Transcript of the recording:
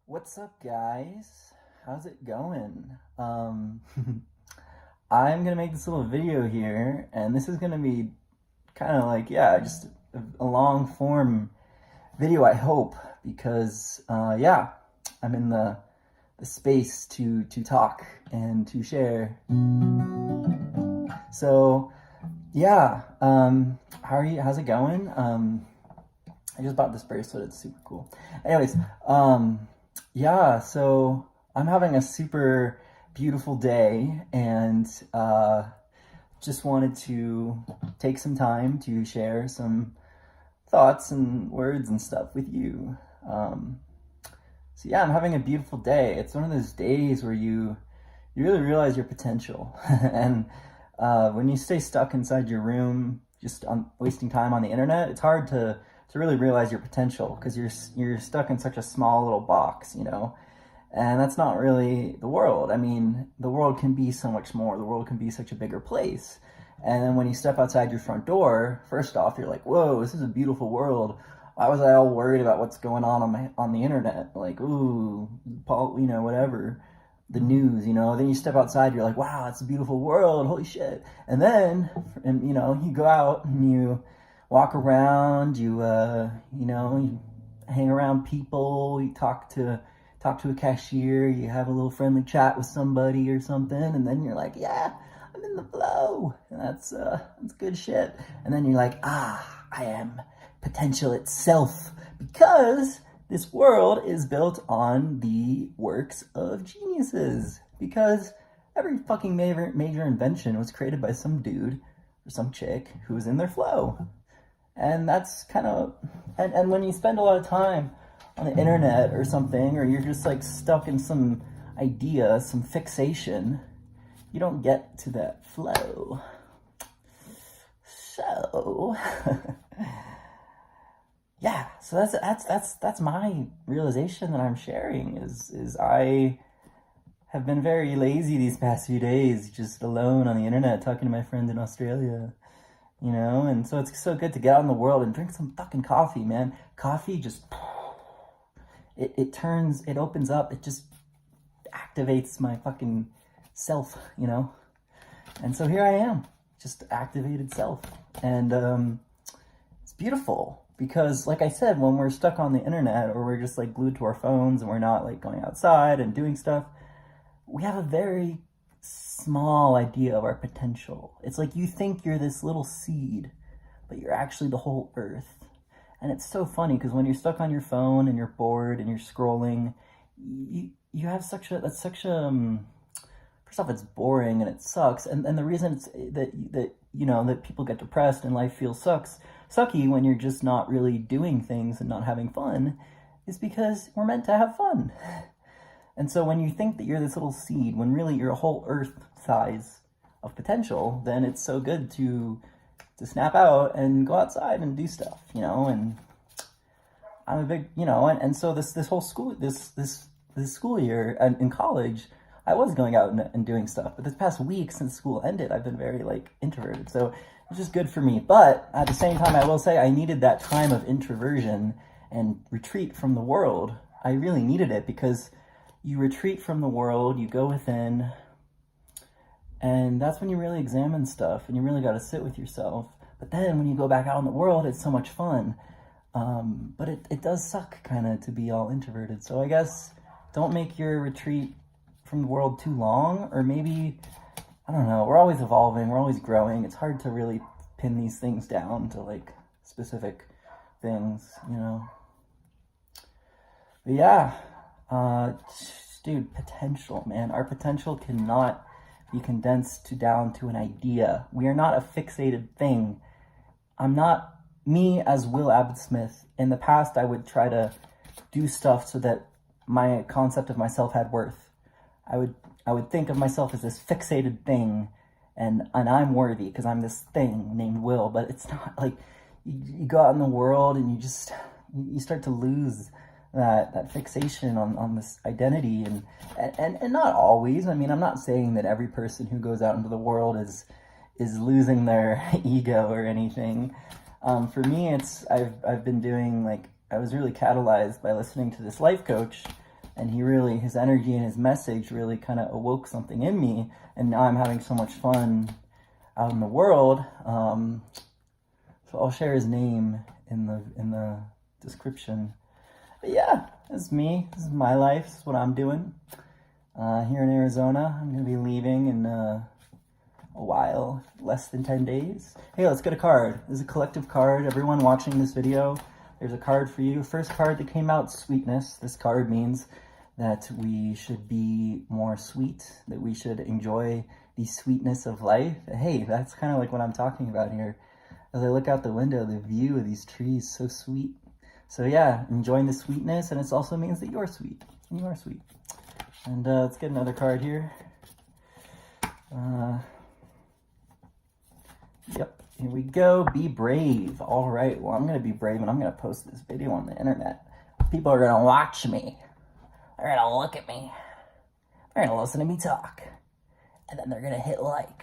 What's up, guys? How's it going? I'm gonna make this little video here, and this is gonna be kind of like, yeah, just a long form video, I hope, because, yeah, I'm in the space to talk and to share. So, yeah, how are you? How's it going? I just bought this bracelet. It's super cool. Anyways, yeah, so I'm having a super beautiful day and just wanted to take some time to share some thoughts and words and stuff with you. So yeah, I'm having a beautiful day. It's one of those days where you really realize your potential. And when you stay stuck inside your room, just wasting time on the internet, it's hard to really realize your potential because you're stuck in such a small little box, you know. And that's not really the world. I mean, the world can be so much more. The world can be such a bigger place. And then when you step outside your front door, first off, you're like, "Whoa, this is a beautiful world. Why was I all worried about what's going on the internet? Like, ooh, Paul, you know, whatever, the news, you know." Then you step outside, you're like, "Wow, it's a beautiful world. Holy shit!" And you know, you go out and you walk around, you know, you hang around people, you talk to a cashier, you have a little friendly chat with somebody or something, and then you're like, "Yeah, I'm in the flow." And that's good shit. And then you're like, "Ah, I am potential itself," because this world is built on the works of geniuses. Because every fucking major invention was created by some dude or some chick who was in their flow. And that's kind of, and when you spend a lot of time on the internet or something, or you're just like stuck in some idea, some fixation, you don't get to that flow. So yeah, so that's my realization that I'm sharing is I have been very lazy these past few days, just alone on the internet talking to my friend in Australia, you know. And so it's so good to get out in the world and drink some fucking coffee, man. Coffee just it opens up, it just activates my fucking self, you know. And so here I am, just activated self. And it's beautiful because, like I said, when we're stuck on the internet or we're just like glued to our phones and we're not like going outside and doing stuff, we have a very small idea of our potential. It's like you think you're this little seed, but you're actually the whole earth. And it's so funny because when you're stuck on your phone and you're bored and you're scrolling, you have that's such a first off, it's boring and it sucks. And the reason it's that you know that people get depressed and life feels sucky when you're just not really doing things and not having fun is because we're meant to have fun. And so when you think that you're this little seed, when really you're a whole earth size of potential, then it's so good to snap out and go outside and do stuff, you know. And I'm a big, you know, and so this whole school, this school year and in college, I was going out and doing stuff. But this past week since school ended, I've been very like introverted. So it's just good for me. But at the same time, I will say I needed that time of introversion and retreat from the world. I really needed it because you retreat from the world, you go within, and that's when you really examine stuff and you really got to sit with yourself. But then when you go back out in the world, it's so much fun. But it does suck kind of to be all introverted. So I guess don't make your retreat from the world too long, or maybe, I don't know, we're always evolving, we're always growing. It's hard to really pin these things down to like specific things, you know. But yeah, dude, potential, man. Our potential cannot be condensed down to an idea. We are not a fixated thing. I'm not me as Will Abbott Smith. In the past, I would try to do stuff so that my concept of myself had worth. I would think of myself as this fixated thing, and I'm worthy because I'm this thing named Will. But it's not like you go out in the world and you start to lose that fixation on this identity and not always. I mean, I'm not saying that every person who goes out into the world is losing their ego or anything. For me, I've been doing, like, I was really catalyzed by listening to this life coach And his energy and his message really kind of awoke something in me. And now I'm having so much fun out in the world. So I'll share his name in the description. But yeah, that's me. This is my life. This is what I'm doing here in Arizona. I'm gonna be leaving in a while, less than 10 days. Hey, let's get a card. This is a collective card. Everyone watching this video, there's a card for you. First card that came out, sweetness. This card means that we should be more sweet, that we should enjoy the sweetness of life. Hey, that's kind of like what I'm talking about here. As I look out the window, the view of these trees, so sweet. So yeah, enjoying the sweetness, and it also means that you're sweet, and you are sweet. And let's get another card here. Yep, here we go. Be brave. All right, well, I'm going to be brave, and I'm going to post this video on the internet. People are going to watch me. They're going to look at me. They're going to listen to me talk. And then they're going to hit like.